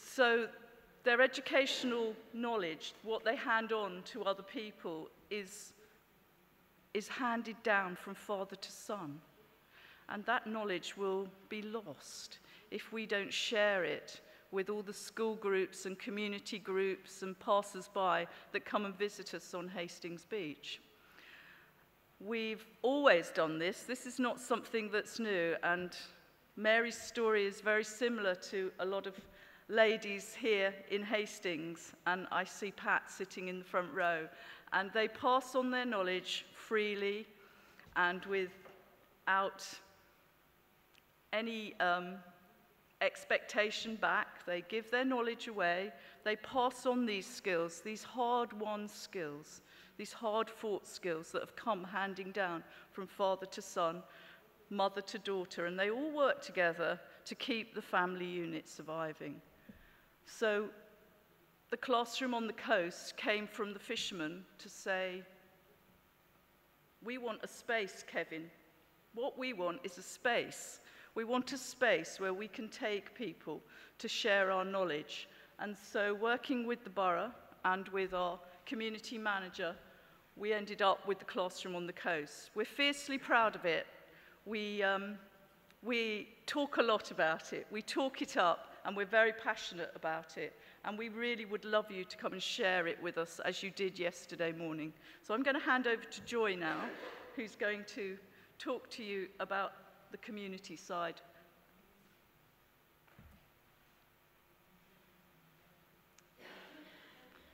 So their educational knowledge, what they hand on to other people, is handed down from father to son. And that knowledge will be lost if we don't share it with all the school groups and community groups and passers-by that come and visit us on Hastings Beach. We've always done this. This is not something that's new, and Mary's story is very similar to a lot of ladies here in Hastings, and I see Pat sitting in the front row, and they pass on their knowledge freely and without any expectation back. They give their knowledge away. They pass on these skills, these hard-won skills, these hard-fought skills that have come handing down from father to son, mother to daughter, and they all work together to keep the family unit surviving. So the classroom on the coast came from the fishermen to say, we want a space, Kevin. What we want is a space. We want a space where we can take people to share our knowledge. And so working with the borough and with our community manager, we ended up with the classroom on the coast. We're fiercely proud of it. We talk a lot about it. We talk it up, and we're very passionate about it. And we really would love you to come and share it with us as you did yesterday morning. So I'm going to hand over to Joy now, who's going to talk to you about the community side.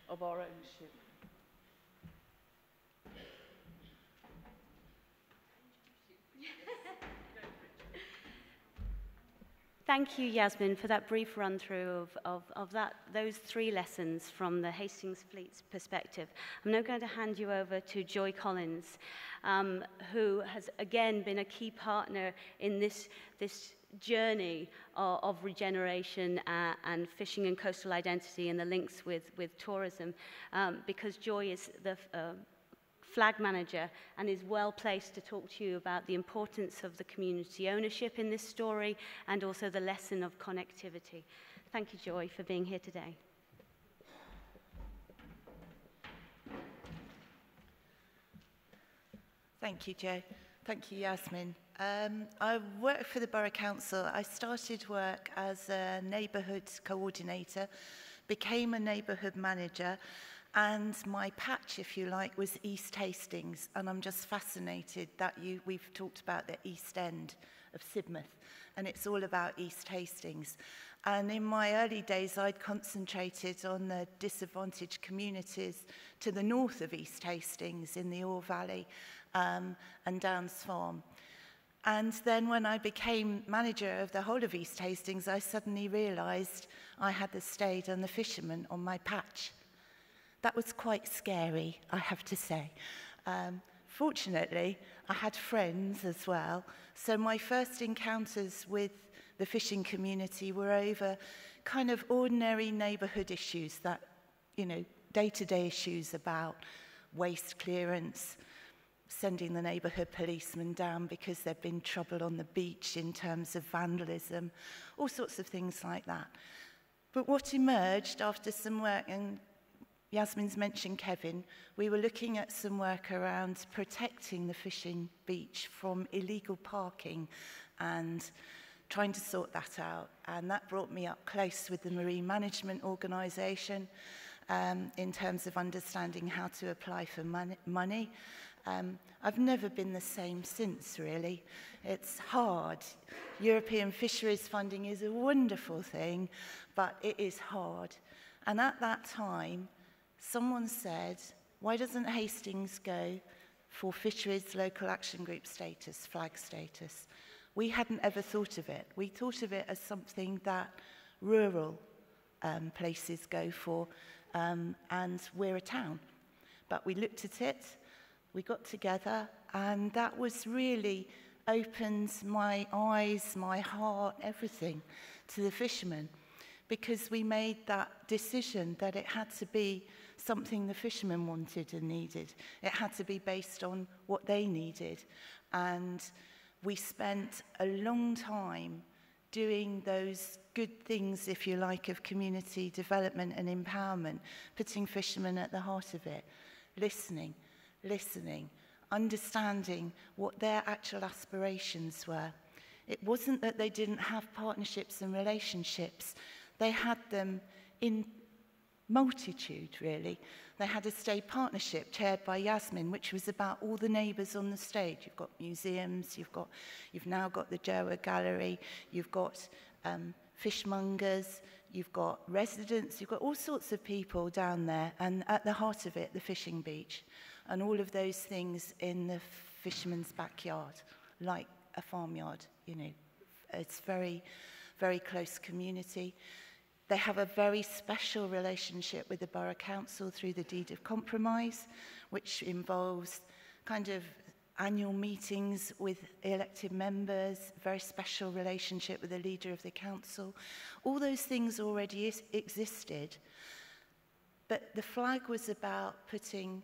Of our ownership. Thank you, Yasmin, for that brief run-through of those 3 lessons from the Hastings Fleet's perspective. I'm now going to hand you over to Joy Collins, who has again been a key partner in this journey of regeneration and fishing and coastal identity and the links with tourism, because Joy is the flag manager and is well placed to talk to you about the importance of the community ownership in this story and also the lesson of connectivity. Thank you, Joy, for being here today. Thank you, Jo. Thank you, Yasmin. I work for the Borough Council. I started work as a neighbourhood coordinator, became a neighbourhood manager, and my patch, if you like, was East Hastings. And I'm just fascinated that we've talked about the East End of Sidmouth, and it's all about East Hastings. And in my early days, I'd concentrated on the disadvantaged communities to the north of East Hastings in the Ore Valley and Downs Farm. And then when I became manager of the whole of East Hastings, I suddenly realised I had the Stade and the Fisherman on my patch. That was quite scary, I have to say. Fortunately, I had friends as well, so my first encounters with the fishing community were over kind of ordinary neighbourhood issues that, you know, day-to-day issues about waste clearance, sending the neighbourhood policeman down because there'd been trouble on the beach in terms of vandalism, all sorts of things like that. But what emerged after some work, and Yasmin's mentioned Kevin, we were looking at some work around protecting the fishing beach from illegal parking and trying to sort that out. And that brought me up close with the Marine Management Organisation in terms of understanding how to apply for money. I've never been the same since, really. It's hard. European fisheries funding is a wonderful thing, but it is hard. And at that time, someone said, why doesn't Hastings go for fisheries local action group status, flag status? We hadn't ever thought of it. We thought of it as something that rural places go for, and we're a town. But we looked at it, we got together, and that was really opened my eyes, my heart, everything to the fishermen, because we made that decision that it had to be something the fishermen wanted and needed. It had to be based on what they needed. And we spent a long time doing those good things, if you like, of community development and empowerment, putting fishermen at the heart of it, listening, understanding what their actual aspirations were. It wasn't that they didn't have partnerships and relationships. They had them in multitude, really. They had a state partnership chaired by Yasmin, which was about all the neighbours on the stage. You've got museums, you've now got the Joa Gallery, you've got fishmongers, you've got residents, you've got all sorts of people down there, and at the heart of it, the fishing beach, and all of those things in the fisherman's backyard, like a farmyard, you know. It's very, very close community. They have a very special relationship with the Borough Council through the Deed of Compromise, which involves kind of annual meetings with elected members, very special relationship with the leader of the council. All those things already existed, but the flag was about putting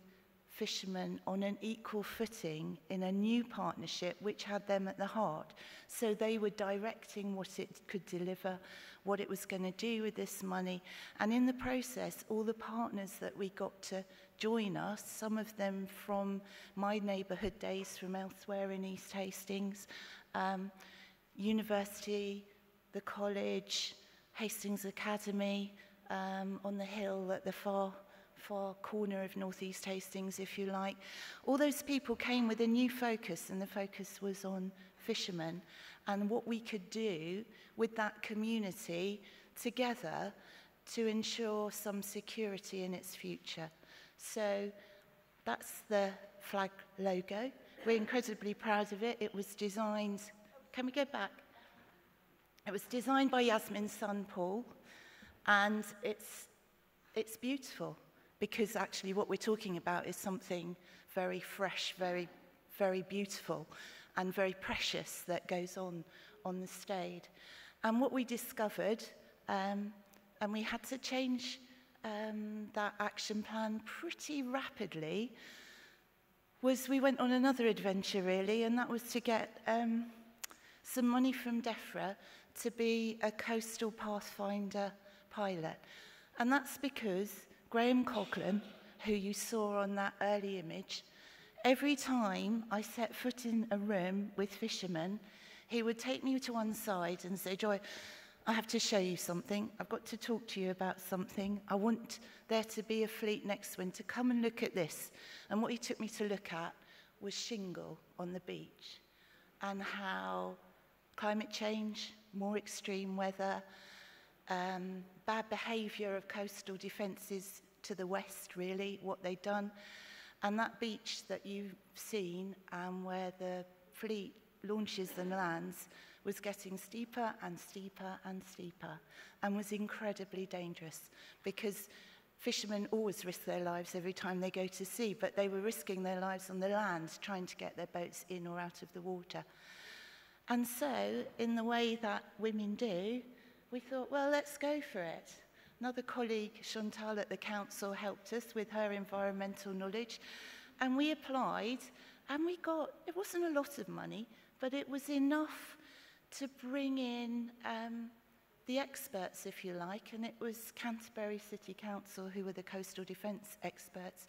fishermen on an equal footing in a new partnership which had them at the heart. So they were directing what it could deliver, what it was going to do with this money. And in the process, all the partners that we got to join us, some of them from my neighbourhood days from elsewhere in East Hastings, university, the college, Hastings Academy, on the hill at the far corner of Northeast Hastings, if you like. All those people came with a new focus, and the focus was on fishermen and what we could do with that community together to ensure some security in its future. So that's the flag logo. We're incredibly proud of it. It was designed, can we go back? It was designed by Yasmin's son, Paul, and it's beautiful because actually what we're talking about is something very fresh, very, very beautiful and very precious that goes on the Stade. And what we discovered, and we had to change that action plan pretty rapidly, was we went on another adventure really, and that was to get some money from DEFRA to be a coastal pathfinder pilot. And that's because Graham Coghlan, who you saw on that early image, every time I set foot in a room with fishermen, he would take me to one side and say, Joy, I have to show you something. I've got to talk to you about something. I want there to be a fleet next winter. Come and look at this. And what he took me to look at was shingle on the beach and how climate change, more extreme weather, bad behaviour of coastal defences to the west, really, what they'd done. And that beach that you've seen where the fleet launches and lands was getting steeper and steeper and steeper and was incredibly dangerous because fishermen always risk their lives every time they go to sea, but they were risking their lives on the land trying to get their boats in or out of the water. And so, in the way that women do, we thought, well, let's go for it. Another colleague, Chantal at the council, helped us with her environmental knowledge, and we applied, and we got, it wasn't a lot of money, but it was enough to bring in the experts, if you like, and it was Canterbury City Council, who were the coastal defence experts,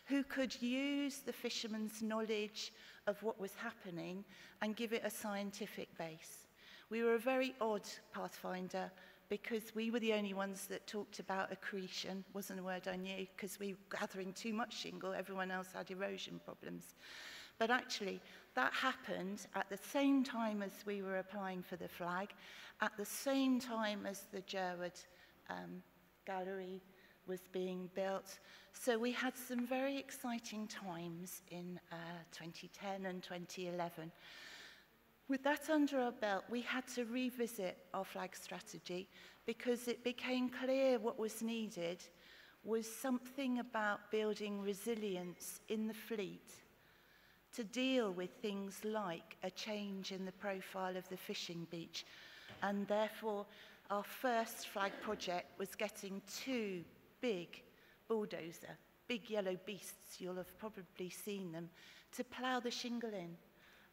who could use the fishermen's knowledge of what was happening and give it a scientific base. We were a very odd pathfinder because we were the only ones that talked about accretion, wasn't a word I knew, because we were gathering too much shingle, everyone else had erosion problems. But actually, that happened at the same time as we were applying for the flag, at the same time as the Jerwood Gallery was being built. So we had some very exciting times in 2010 and 2011. With that under our belt, we had to revisit our flag strategy because it became clear what was needed was something about building resilience in the fleet to deal with things like a change in the profile of the fishing beach. And therefore, our first flag project was getting 2 big bulldozer, big yellow beasts, you'll have probably seen them, to plough the shingle in.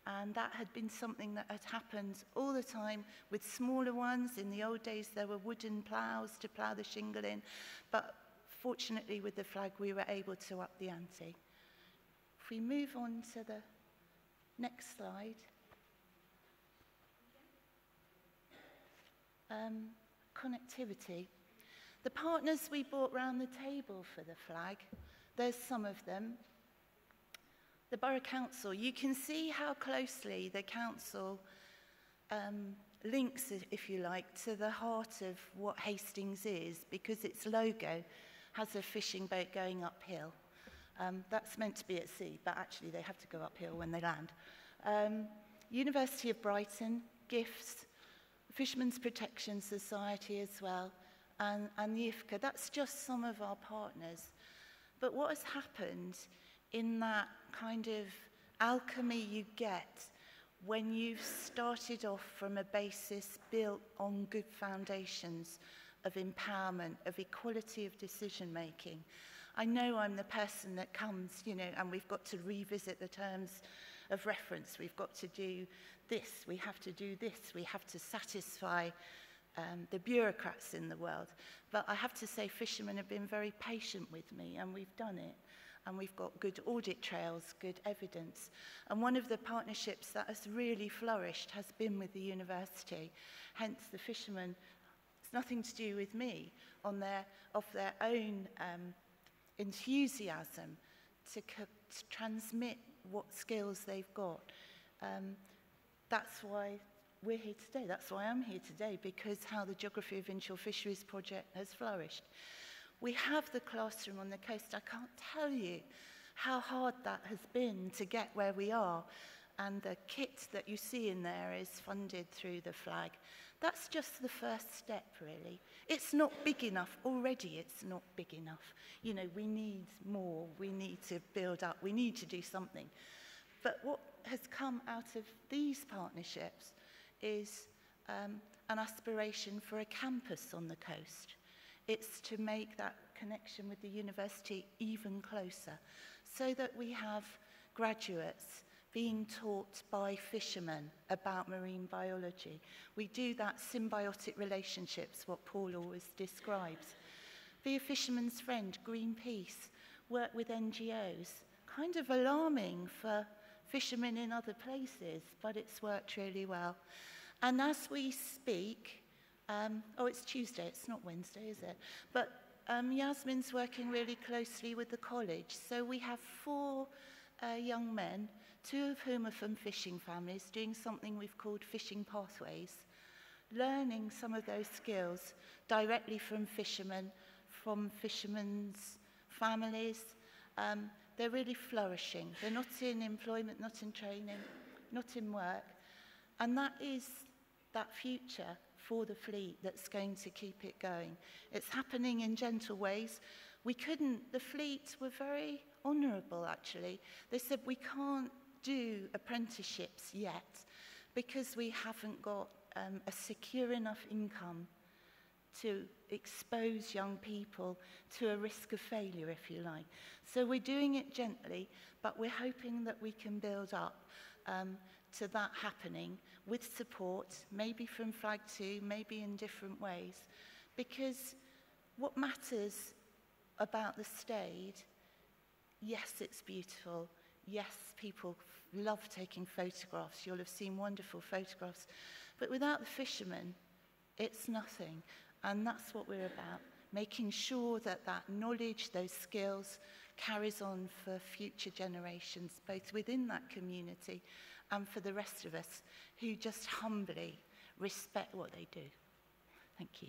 And that had been something that had happened all the time with smaller ones. In the old days, there were wooden ploughs to plough the shingle in. But fortunately, with the flag, we were able to up the ante. If we move on to the next slide. Connectivity. The partners we brought round the table for the flag, there's some of them. The Borough Council, you can see how closely the council links, if you like, to the heart of what Hastings is, because its logo has a fishing boat going uphill. That's meant to be at sea, but actually they have to go uphill when they land. University of Brighton, gifts, Fishermen's Protection Society as well, and the ESSA. That's just some of our partners. But what has happened in that kind of alchemy you get when you've started off from a basis built on good foundations of empowerment, of equality of decision making. I know I'm the person that comes, you know, and we've got to revisit the terms of reference. We've got to do this, we have to do this, we have to satisfy the bureaucrats in the world. But I have to say fishermen have been very patient with me, and we've done it. And we've got good audit trails, good evidence. And one of the partnerships that has really flourished has been with the university. Hence the fishermen, it's nothing to do with me, of their own enthusiasm to transmit what skills they've got. That's why we're here today. That's why I'm here today, because how the Geography of Inshore Fisheries project has flourished. We have the classroom on the coast. I can't tell you how hard that has been to get where we are. And the kit that you see in there is funded through the flag. That's just the first step, really. It's not big enough. Already it's not big enough. You know, we need more. We need to build up. We need to do something. But what has come out of these partnerships is an aspiration for a campus on the coast. It's to make that connection with the university even closer, so that we have graduates being taught by fishermen about marine biology. We do that symbiotic relationships, what Paul always describes. Be a fisherman's friend, Greenpeace, work with NGOs. Kind of alarming for fishermen in other places, but it's worked really well. And as we speak, oh, it's Tuesday, it's not Wednesday, is it? But Yasmin's working really closely with the college. So we have 4 young men, 2 of whom are from fishing families, doing something we've called fishing pathways, learning some of those skills directly from fishermen, from fishermen's families. They're really flourishing. They're not in employment, not in training, not in work. And that is that future for the fleet that's going to keep it going. It's happening in gentle ways. The fleet were very honourable, actually. They said, we can't do apprenticeships yet because we haven't got a secure enough income to expose young people to a risk of failure, if you like. So we're doing it gently, but we're hoping that we can build up to that happening with support, maybe from Flag 2, maybe in different ways. Because what matters about the Stade, yes, it's beautiful. Yes, people love taking photographs. You'll have seen wonderful photographs. But without the fishermen, it's nothing. And that's what we're about, making sure that that knowledge, those skills, carries on for future generations, both within that community and for the rest of us who just humbly respect what they do. Thank you.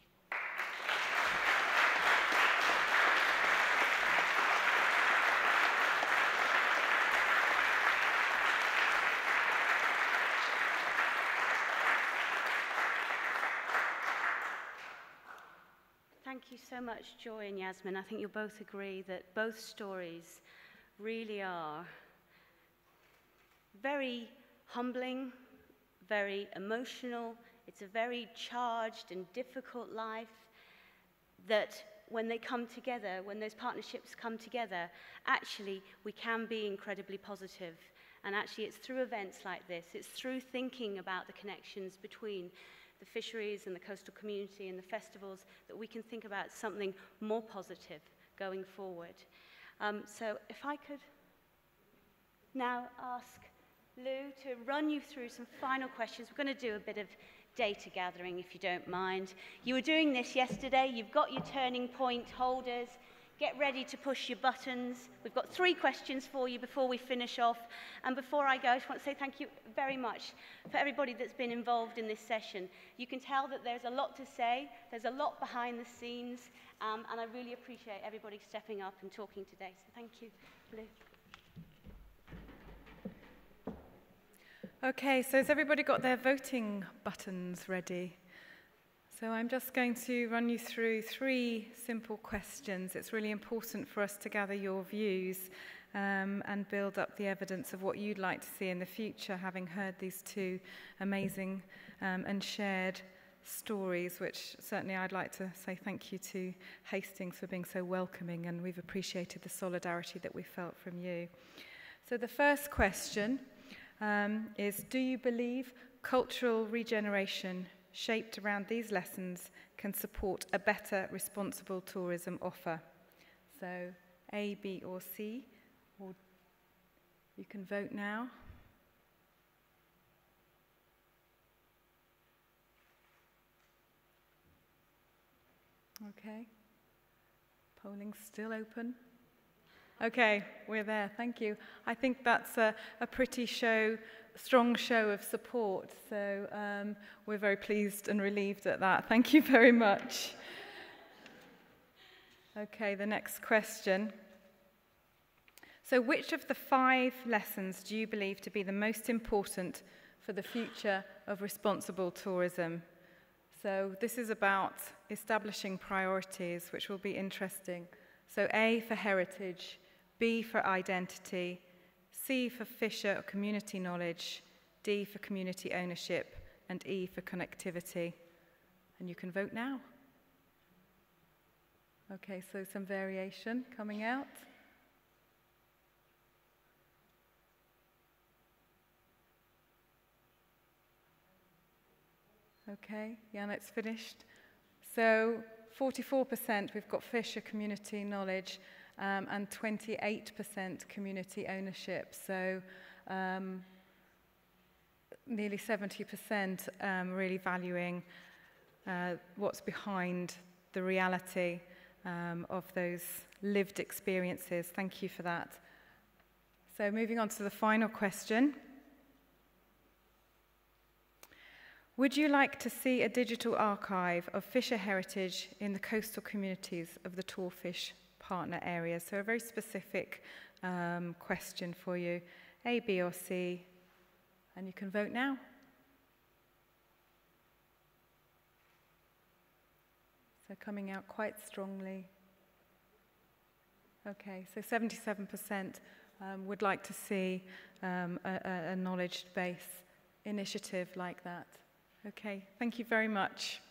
Thank you so much, Joy and Yasmin. I think you'll both agree that both stories really are very humbling, very emotional. It's a very charged and difficult life that when they come together, when those partnerships come together, actually we can be incredibly positive. And actually it's through events like this, it's through thinking about the connections between the fisheries and the coastal community and the festivals that we can think about something more positive going forward. So if I could now ask Lou to run you through some final questions. We're going to do a bit of data gathering, if you don't mind. You were doing this yesterday. You've got your turning point holders. Get ready to push your buttons. We've got 3 questions for you before we finish off. And before I go, I just want to say thank you very much for everybody that's been involved in this session. You can tell that there's a lot to say. There's a lot behind the scenes. And I really appreciate everybody stepping up and talking today. So thank you, Lou. Okay, so has everybody got their voting buttons ready? So I'm just going to run you through 3 simple questions. It's really important for us to gather your views and build up the evidence of what you'd like to see in the future, having heard these 2 amazing and shared stories, which certainly I'd like to say thank you to Hastings for being so welcoming, and we've appreciated the solidarity that we felt from you. So the first question is, do you believe cultural regeneration shaped around these lessons can support a better responsible tourism offer? So A, B or C, or you can vote now. Okay, polling's still open. Okay, we're there, thank you. I think that's a pretty strong show of support, so we're very pleased and relieved at that. Thank you very much. Okay, the next question. So which of the 5 lessons do you believe to be the most important for the future of responsible tourism? So this is about establishing priorities, which will be interesting. So A for heritage, B for identity, C for fisher or community knowledge, D for community ownership, and E for connectivity. And you can vote now. Okay, so some variation coming out. Okay, yeah, that's finished. So 44% we've got fisher community knowledge and 28% community ownership. So nearly 70% really valuing what's behind the reality of those lived experiences. Thank you for that. So moving on to the final question. Would you like to see a digital archive of fisher heritage in the coastal communities of the TourFish partner areas? So a very specific question for you, A, B or C, and you can vote now. So coming out quite strongly. Okay, so 77% would like to see a knowledge-based initiative like that. Okay, thank you very much.